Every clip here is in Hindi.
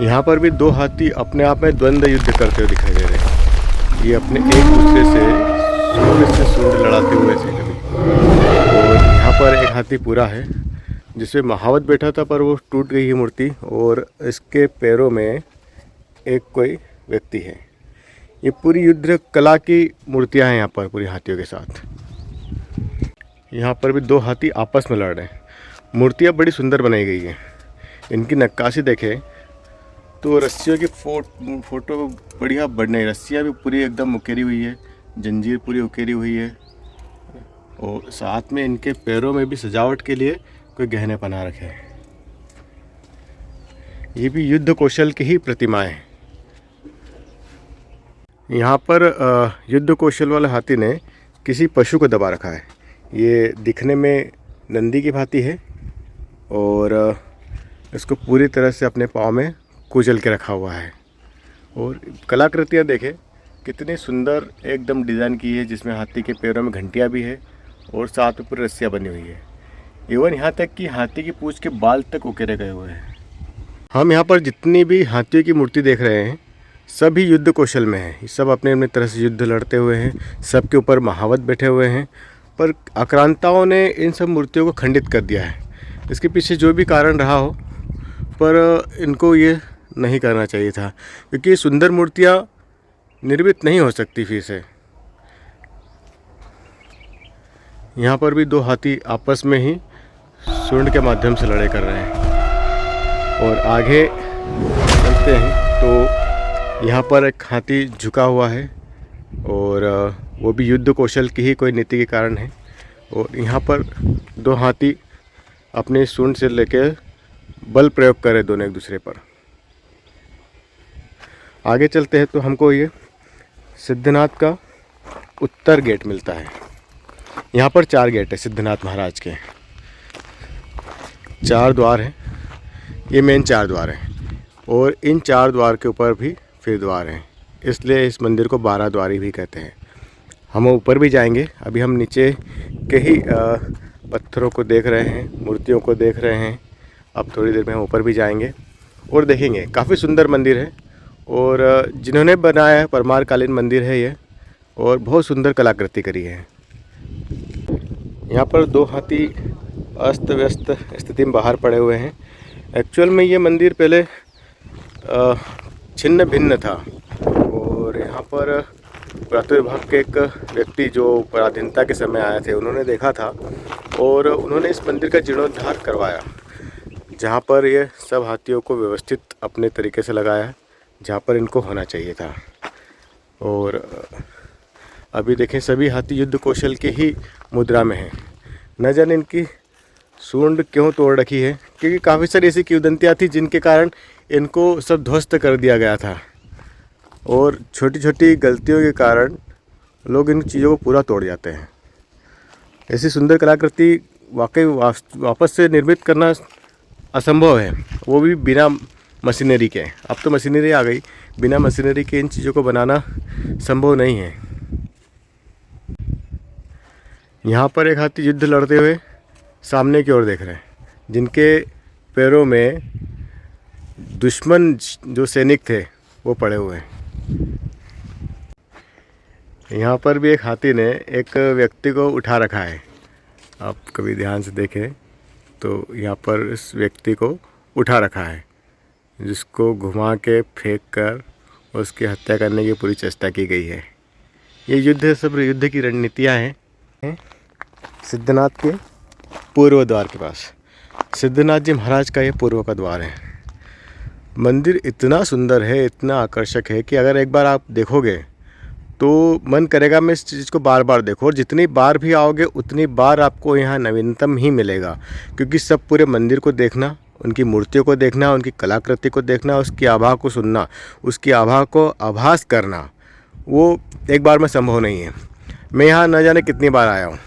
यहाँ पर भी दो हाथी अपने आप में द्वंद्व युद्ध करते हुए दिखाई दे रहे हैं। ये अपने एक दूसरे से सूंड लड़ाते हुए थे कभी। और यहाँ पर एक हाथी पूरा है जिसमें महावत बैठा था, पर वो टूट गई है मूर्ति, और इसके पैरों में एक कोई व्यक्ति है। ये पूरी युद्ध कला की मूर्तियाँ हैं यहाँ पर पूरी हाथियों के साथ। यहाँ पर भी दो हाथी आपस में लड़ रहे हैं। मूर्तियाँ बड़ी सुंदर बनाई गई हैं। इनकी नक्काशी देखें तो रस्सियों की फोटो बढ़िया बनी। रस्सियाँ भी पूरी एकदम उकेरी हुई है, जंजीर पूरी उकेरी हुई है, और साथ में इनके पैरों में भी सजावट के लिए कोई गहने बना रखे हैं। ये भी युद्ध कौशल की ही प्रतिमाएं हैं। यहाँ पर युद्ध कौशल वाले हाथी ने किसी पशु को दबा रखा है। ये दिखने में नंदी की भांति है और इसको पूरी तरह से अपने पाँव में कुचल के रखा हुआ है। और कलाकृतियाँ देखें कितनी सुंदर एकदम डिज़ाइन की है, जिसमें हाथी के पैरों में घंटियाँ भी है और साथ में पूरी रस्सियाँ बनी हुई है। इवन यहाँ तक कि हाथी की पूंछ के बाल तक उकेरे गए हुए हैं। हम यहाँ पर जितनी भी हाथियों की मूर्ति देख रहे हैं सभी युद्ध कौशल में हैं। सब अपने अपने तरह से युद्ध लड़ते हुए हैं। सबके ऊपर महावत बैठे हुए हैं, पर आक्रांताओं ने इन सब मूर्तियों को खंडित कर दिया है। इसके पीछे जो भी कारण रहा हो, पर इनको ये नहीं करना चाहिए था, क्योंकि सुंदर मूर्तियाँ निर्मित नहीं हो सकती फिर से। यहाँ पर भी दो हाथी आपस में ही सूंड के माध्यम से लड़ाई कर रहे हैं। और आगे चलते हैं तो यहाँ पर एक हाथी झुका हुआ है, और वो भी युद्ध कौशल की ही कोई नीति के कारण है। और यहाँ पर दो हाथी अपने सूंड से लेकर बल प्रयोग कर रहे दोनों एक दूसरे पर। आगे चलते हैं तो हमको ये सिद्धनाथ का उत्तर गेट मिलता है। यहाँ पर 4 गेट है सिद्धनाथ महाराज के। 4 द्वार हैं, ये मेन 4 द्वार हैं, और इन 4 द्वार के ऊपर भी फिर द्वार हैं, इसलिए इस मंदिर को 12 द्वारी भी कहते हैं। हम ऊपर भी जाएंगे। अभी हम नीचे के ही पत्थरों को देख रहे हैं, मूर्तियों को देख रहे हैं। अब थोड़ी देर में हम ऊपर भी जाएंगे और देखेंगे। काफ़ी सुंदर मंदिर है, और जिन्होंने बनाया है परमार कालीन मंदिर है ये, और बहुत सुंदर कलाकृति करी है। यहाँ पर 2 हाथी अस्त व्यस्त स्थिति में बाहर पड़े हुए हैं। एक्चुअल में ये मंदिर पहले छिन्न भिन्न था, और यहाँ पर पुरातत्व विभाग के एक व्यक्ति जो पराधीनता के समय आए थे, उन्होंने देखा था और उन्होंने इस मंदिर का जीर्णोद्धार करवाया, जहाँ पर ये सब हाथियों को व्यवस्थित अपने तरीके से लगाया जहाँ पर इनको होना चाहिए था। और अभी देखें सभी हाथी युद्ध कौशल के ही मुद्रा में हैं। न जाने इनकी सूंड क्यों तोड़ रखी है, क्योंकि काफ़ी सारी ऐसी किंवदंतियाँ थी जिनके कारण इनको सब ध्वस्त कर दिया गया था, और छोटी छोटी गलतियों के कारण लोग इन चीज़ों को पूरा तोड़ जाते हैं। ऐसी सुंदर कलाकृति वाकई वापस से निर्मित करना असंभव है, वो भी बिना मशीनरी के। अब तो मशीनरी आ गई, बिना मशीनरी के इन चीज़ों को बनाना संभव नहीं है। यहाँ पर एक हाथी युद्ध लड़ते हुए सामने की ओर देख रहे हैं, जिनके पैरों में दुश्मन जो सैनिक थे वो पड़े हुए हैं। यहाँ पर भी एक हाथी ने एक व्यक्ति को उठा रखा है। आप कभी ध्यान से देखें तो यहाँ पर इस व्यक्ति को उठा रखा है, जिसको घुमा के फेंक कर उसकी हत्या करने की पूरी चेष्टा की गई है। ये युद्ध सब युद्ध की रणनीतियाँ हैं। सिद्धनाथ के पूर्व द्वार के पास सिद्धनाथ जी महाराज का ये पूर्व का द्वार है। मंदिर इतना सुंदर है, इतना आकर्षक है कि अगर एक बार आप देखोगे तो मन करेगा मैं इस चीज़ को बार बार देखो, और जितनी बार भी आओगे उतनी बार आपको यहाँ नवीनतम ही मिलेगा। क्योंकि सब पूरे मंदिर को देखना, उनकी मूर्तियों को देखना, उनकी कलाकृति को देखना, उसकी आभा को सुनना, उसकी आभा को आभास करना, वो एक बार में संभव नहीं है। मैं यहाँ न जाने कितनी बार आया हूँ,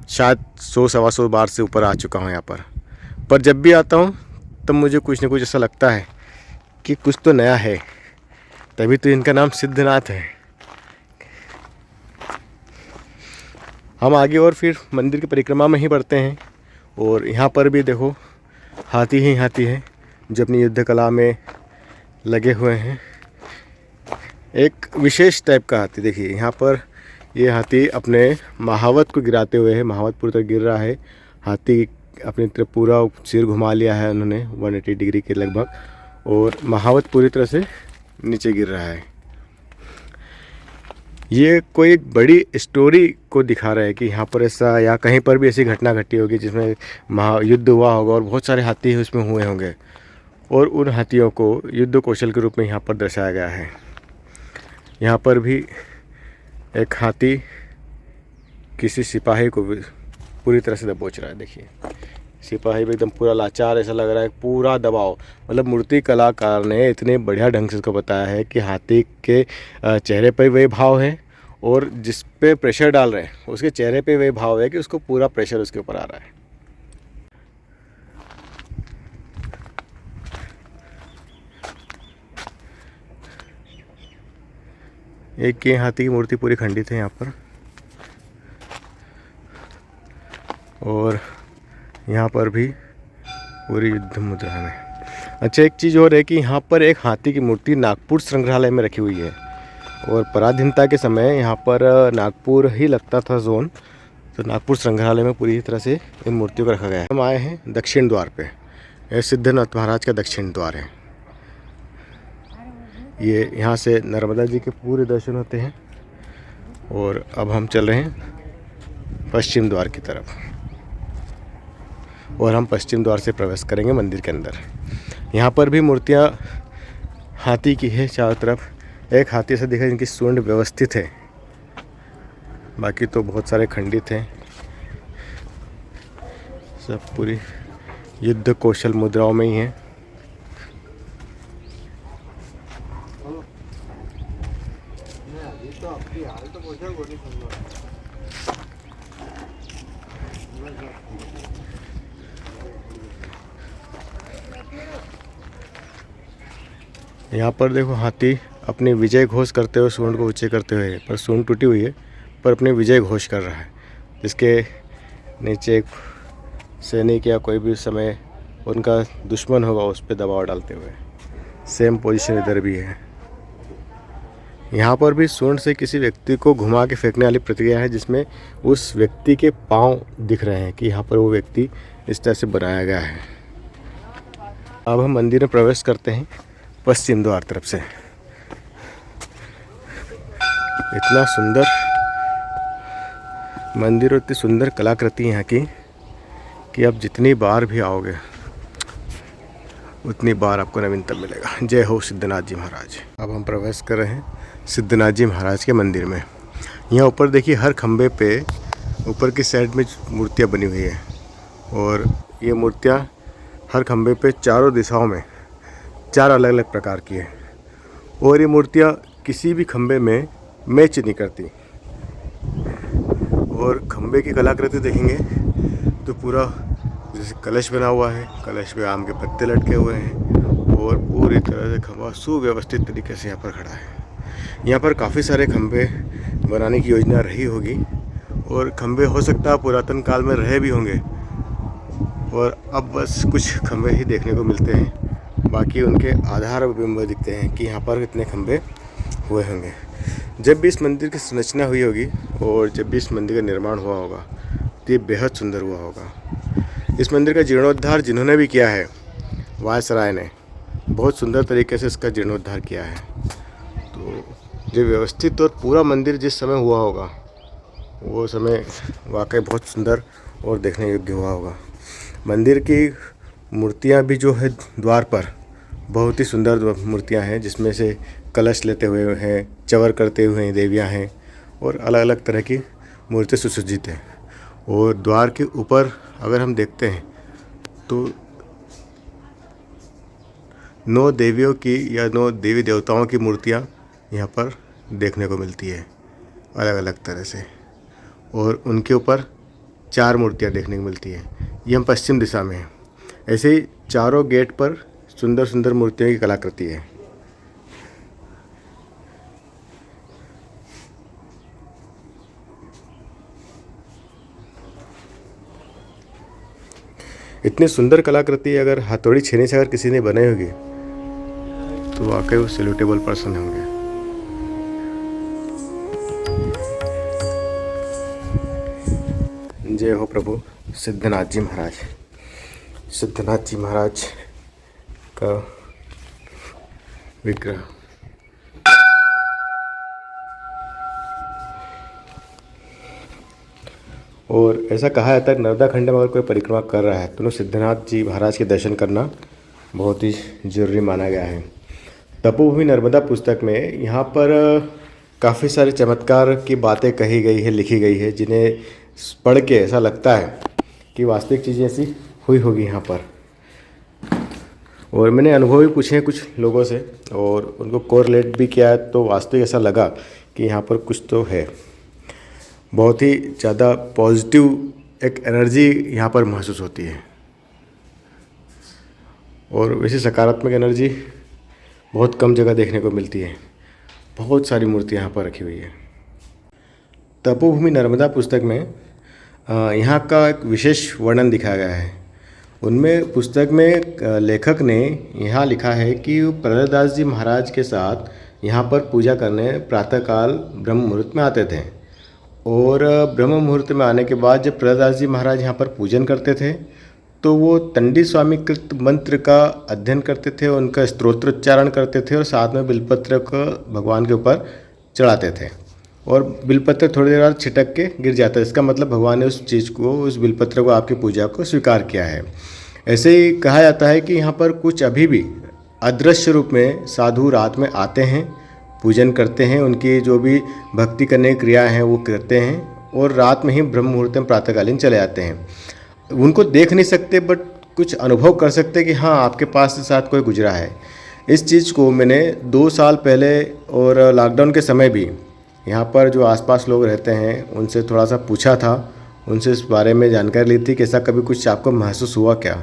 शायद 100-125 बार से ऊपर आ चुका हूँ यहाँ पर जब भी आता हूँ तब मुझे कुछ न कुछ ऐसा लगता है कि कुछ तो नया है, तभी तो इनका नाम सिद्धनाथ है। हम आगे और फिर मंदिर की परिक्रमा में ही बढ़ते हैं, और यहाँ पर भी देखो हाथी ही हाथी है जो अपनी युद्ध कला में लगे हुए हैं। एक विशेष टाइप का हाथी, देखिए यहाँ पर ये हाथी अपने महावत को गिराते हुए है, महावत पूरी तरह गिर रहा है। हाथी अपनी तरफ पूरा सिर घुमा लिया है उन्होंने 180 डिग्री के लगभग, और महावत पूरी तरह से नीचे गिर रहा है। ये कोई एक बड़ी स्टोरी को दिखा रहा है कि यहाँ पर ऐसा या कहीं पर भी ऐसी घटना घटी होगी जिसमें महायुद्ध हुआ होगा और बहुत सारे हाथी उसमें हुए होंगे, और उन हाथियों को युद्ध कौशल के रूप में यहाँ पर दर्शाया गया है। यहाँ पर भी एक हाथी किसी सिपाही को पूरी तरह से दबोच रहा है। देखिए सिपाही भी एकदम पूरा लाचार, ऐसा लग रहा है पूरा दबाव। मतलब मूर्ति कलाकार ने इतने बढ़िया ढंग से इसको बताया है कि हाथी के चेहरे पर वही भाव है, और जिस पे प्रेशर डाल रहे हैं उसके चेहरे पे वही भाव है कि उसको पूरा प्रेशर उसके ऊपर आ रहा है। एक ये हाथी की मूर्ति पूरी खंडित है यहाँ पर, और यहाँ पर भी पूरी युद्ध मुद्रा में। अच्छा, एक चीज़ और है कि यहाँ पर एक हाथी की मूर्ति नागपुर संग्रहालय में रखी हुई है, और पराधीनता के समय यहाँ पर नागपुर ही लगता था जोन, तो नागपुर संग्रहालय में पूरी तरह से इन मूर्तियों को रखा गया है। हम आए हैं दक्षिण द्वार पे, यह सिद्धनाथ महाराज का दक्षिण द्वार है। ये यहाँ से नर्मदा जी के पूरे दर्शन होते हैं, और अब हम चल रहे हैं पश्चिम द्वार की तरफ, और हम पश्चिम द्वार से प्रवेश करेंगे मंदिर के अंदर। यहाँ पर भी मूर्तियाँ हाथी की है चारों तरफ। एक हाथी से दिखा जिनकी सूंड व्यवस्थित है, बाकी तो बहुत सारे खंडित हैं। सब पूरी युद्ध कौशल मुद्राओं में ही हैं। यहाँ पर देखो हाथी अपनी विजय घोष करते हुए सूंड को ऊंचे करते हुए, पर सूंड टूटी हुई है पर अपनी विजय घोष कर रहा है, जिसके नीचे एक सैनिक या कोई भी समय उनका दुश्मन होगा उस पर दबाव डालते हुए। सेम पोजीशन इधर भी है। यहाँ पर भी सूंड से किसी व्यक्ति को घुमा के फेंकने वाली प्रक्रिया है, जिसमें उस व्यक्ति के पाँव दिख रहे हैं कि यहाँ पर वो व्यक्ति इस तरह से बनाया गया है। अब हम मंदिर में प्रवेश करते हैं पश्चिम द्वार तरफ से। इतना सुंदर मंदिर और इतनी सुंदर कलाकृति यहाँ की कि आप जितनी बार भी आओगे उतनी बार आपको नवीनतम मिलेगा। जय हो सिद्धनाथ जी महाराज। अब हम प्रवेश कर रहे हैं सिद्धनाथ जी महाराज के मंदिर में। यहाँ ऊपर देखिए हर खंबे पे ऊपर की साइड में मूर्तियाँ बनी हुई है, और ये मूर्तियाँ हर खंबे पे चारों दिशाओं में 4 अलग अलग प्रकार की है, और ये मूर्तियाँ किसी भी खंबे में मैच नहीं करती। और खंबे की कलाकृति देखेंगे तो पूरा जैसे कलश बना हुआ है, कलश पे आम के पत्ते लटके हुए हैं, और पूरी तरह से खंबा सुव्यवस्थित तरीके से यहाँ पर खड़ा है। यहाँ पर काफ़ी सारे खंबे बनाने की योजना रही होगी, और खंबे हो सकता है पुरातन काल में रहे भी होंगे, और अब बस कुछ खंबे ही देखने को मिलते हैं। बाकी उनके आधार बिंब दिखते हैं कि यहाँ पर कितने खंबे हुए होंगे। जब भी इस मंदिर की संरचना हुई होगी और जब भी इस मंदिर का निर्माण हुआ होगा तो ये बेहद सुंदर हुआ होगा। इस मंदिर का जीर्णोद्धार जिन्होंने भी किया है, वायसराय ने बहुत सुंदर तरीके से इसका जीर्णोद्धार किया है। तो जो व्यवस्थित और पूरा मंदिर जिस समय हुआ होगा वो समय वाकई बहुत सुंदर और देखने योग्य हुआ होगा। मंदिर की मूर्तियाँ भी जो है द्वार पर बहुत ही सुंदर मूर्तियाँ हैं, जिसमें से कलश लेते हुए हैं, चवर करते हुए देवियाँ हैं, और अलग अलग तरह की मूर्तियाँ सुसज्जित हैं। और द्वार के ऊपर अगर हम देखते हैं तो 9 देवियों की या 9 देवी देवताओं की मूर्तियाँ यहाँ पर देखने को मिलती है अलग अलग तरह से, और उनके ऊपर 4 मूर्तियाँ देखने को मिलती है। ये हम पश्चिम दिशा में हैं। ऐसे ही चारों गेट पर सुंदर सुंदर मूर्तियों की कलाकृति है। इतनी सुंदर कलाकृति अगर हथौड़ी छेनी से अगर किसी ने बनाई होगी तो तो वाकई वो सैल्यूटेबल पर्सन होंगे। जय हो प्रभु सिद्धनाथ जी महाराज। सिद्धनाथ जी महाराज का विग्रह। और ऐसा कहा जाता है नर्मदा खंड में अगर कोई परिक्रमा कर रहा है तो सिद्धनाथ जी महाराज के दर्शन करना बहुत ही जरूरी माना गया है। तपोभूमि नर्मदा पुस्तक में यहाँ पर काफ़ी सारे चमत्कार की बातें कही गई है, लिखी गई है, जिन्हें पढ़ के ऐसा लगता है कि वास्तविक चीज़ें ऐसी हुई होगी यहाँ पर। और मैंने अनुभव भी पूछे हैं कुछ लोगों से और उनको कोरिलेट भी किया है, तो वास्तविक ऐसा लगा कि यहाँ पर कुछ तो है। बहुत ही ज़्यादा पॉजिटिव एक एनर्जी यहाँ पर महसूस होती है। और वैसे सकारात्मक एनर्जी बहुत कम जगह देखने को मिलती है। बहुत सारी मूर्तियाँ यहाँ पर रखी हुई है। तपोभूमि नर्मदा पुस्तक में यहाँ का एक विशेष वर्णन दिखाया गया है। उनमें पुस्तक में लेखक ने यहाँ लिखा है कि प्रहलादास जी महाराज के साथ यहाँ पर पूजा करने प्रातःकाल ब्रह्म मुहूर्त में आते थे। और ब्रह्म मुहूर्त में आने के बाद जब प्रहलादास जी महाराज यहाँ पर पूजन करते थे तो वो तंडी स्वामीकृत मंत्र का अध्ययन करते थे, उनका स्तोत्रोच्चारण करते थे और साथ में बिलपत्र को भगवान के ऊपर चढ़ाते थे। और बिलपत्र थोड़ी देर बाद छिटक के गिर जाता है। इसका मतलब भगवान ने उस चीज़ को, उस बिलपत्र को, आपकी पूजा को स्वीकार किया है। ऐसे ही कहा जाता है कि यहाँ पर कुछ अभी भी अदृश्य रूप में साधु रात में आते हैं, पूजन करते हैं, उनकी जो भी भक्ति करने की क्रिया हैं वो करते हैं और रात में ही ब्रह्म मुहूर्त में प्रातःकालीन चले जाते हैं। उनको देख नहीं सकते बट कुछ अनुभव कर सकते कि हाँ आपके पास से साथ कोई गुजरा है। इस चीज़ को मैंने 2 साल पहले और लॉकडाउन के समय भी यहाँ पर जो आसपास लोग रहते हैं उनसे थोड़ा सा पूछा था, उनसे इस बारे में जानकारी ली थी कि ऐसा कभी कुछ आपको महसूस हुआ क्या।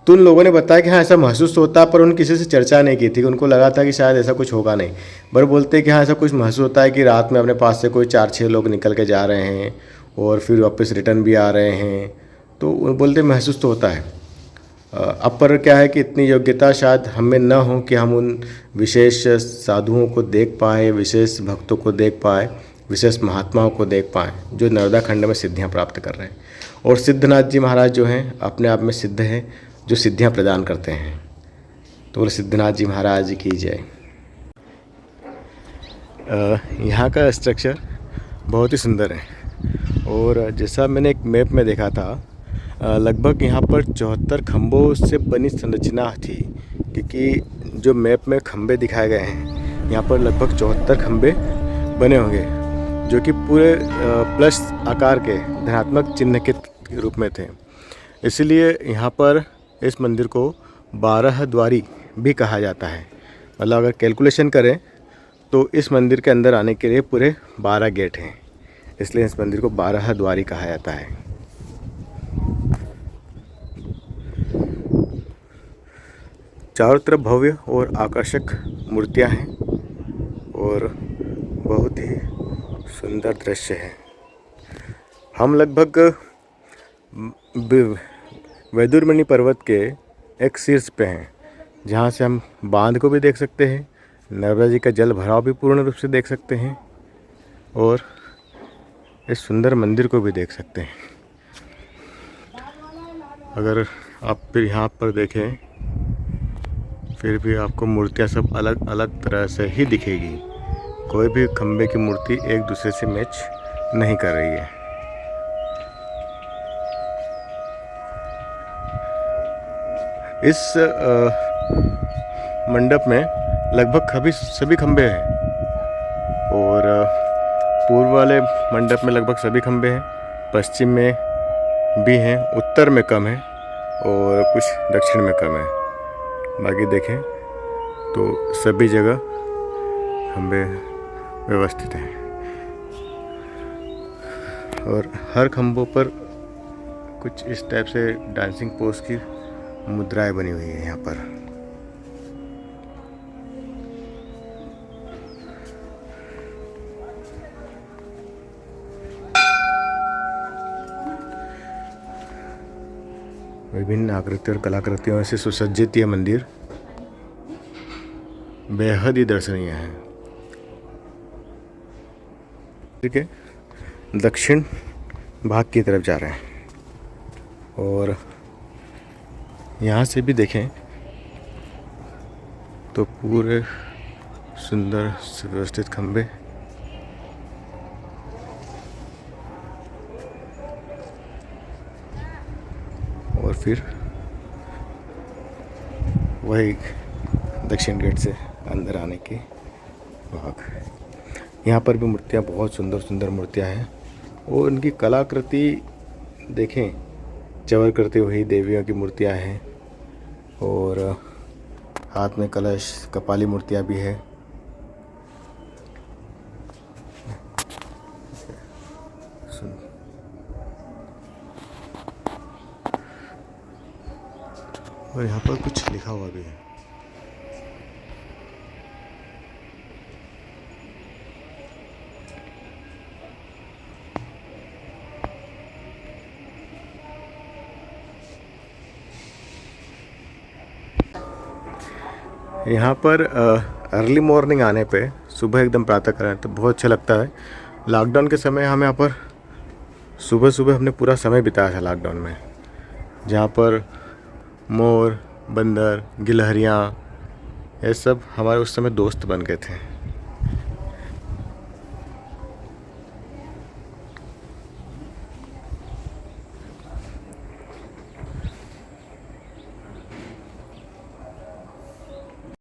तो उन लोगों ने बताया कि हाँ ऐसा महसूस होता, पर उन्होंने किसी से चर्चा नहीं की थी। उनको लगा था कि शायद ऐसा कुछ होगा नहीं, पर बोलते कि हाँ ऐसा कुछ महसूस होता है कि रात में अपने पास से कोई 4-6 लोग निकल के जा रहे हैं और फिर वापस रिटर्न भी आ रहे हैं। तो वो बोलते महसूस तो होता है। अब पर क्या है कि इतनी योग्यता शायद हमें न हो कि हम उन विशेष साधुओं को देख पाएँ, विशेष भक्तों को देख पाएँ, विशेष महात्माओं को देख पाएँ जो नर्मदा खंड में सिद्धियाँ प्राप्त कर रहे हैं। और सिद्धनाथ जी महाराज जो हैं अपने आप में सिद्ध हैं, जो सिद्धियाँ प्रदान करते हैं। तो बोले सिद्धनाथ जी महाराज की जय। यहाँ का स्ट्रक्चर बहुत ही सुंदर है और जैसा मैंने एक मैप में देखा था लगभग यहाँ पर 74 खंभों से बनी संरचना थी, क्योंकि जो मैप में खंभे दिखाए गए हैं यहाँ पर लगभग 74 खंभे बने होंगे जो कि पूरे प्लस आकार के धनात्मक चिन्ह के रूप में थे। इसलिए यहाँ पर इस मंदिर को 12 द्वारी भी कहा जाता है। मतलब अगर कैलकुलेशन करें तो इस मंदिर के अंदर आने के लिए पूरे 12 गेट हैं, इसलिए इस मंदिर को 12 द्वारी कहा जाता है। चारों तरफ भव्य और आकर्षक मूर्तियां हैं और बहुत ही सुंदर दृश्य है। हम लगभग वैदुरमणि पर्वत के एक शीर्ष पे हैं, जहाँ से हम बांध को भी देख सकते हैं, नर्मदा जी का जल भराव भी पूर्ण रूप से देख सकते हैं और इस सुंदर मंदिर को भी देख सकते हैं। अगर आप फिर यहाँ पर देखें फिर भी आपको मूर्तियाँ सब अलग अलग तरह से ही दिखेगी। कोई भी खंबे की मूर्ति एक दूसरे से मैच नहीं कर रही है। इस मंडप में लगभग सभी खंबे हैं और पूर्व वाले मंडप में लगभग सभी खंबे हैं, पश्चिम में भी हैं, उत्तर में कम है और कुछ दक्षिण में कम है। बाकी देखें तो सभी जगह खंबे व्यवस्थित हैं और हर खंभों पर कुछ इस टाइप से डांसिंग पोज की मुद्राएं बनी हुई है यहाँ पर। विभिन्न आकृति और कलाकृतियों से सुसज्जित यह मंदिर बेहद ही दर्शनीय है। ठीक है, दक्षिण भाग की तरफ जा रहे हैं और यहाँ से भी देखें तो पूरे सुंदर सुव्यवस्थित खंबे, और फिर वही दक्षिण गेट से अंदर आने की भाग। यहाँ पर भी मूर्तियाँ, बहुत सुंदर सुंदर मूर्तियाँ हैं और उनकी कलाकृति देखें, चवर करती हुई देवियों की मूर्तियाँ हैं और हाथ में कलश, कपाली मूर्तियाँ भी है। और यहाँ पर कुछ लिखा हुआ भी है। यहाँ पर अर्ली मॉर्निंग आने पे, सुबह एकदम प्रातः काल तो बहुत अच्छा लगता है। लॉकडाउन के समय हम यहाँ पर सुबह सुबह हमने पूरा समय बिताया था लॉकडाउन में, जहाँ पर मोर, बंदर, गिलहरियाँ, ये सब हमारे उस समय दोस्त बन गए थे।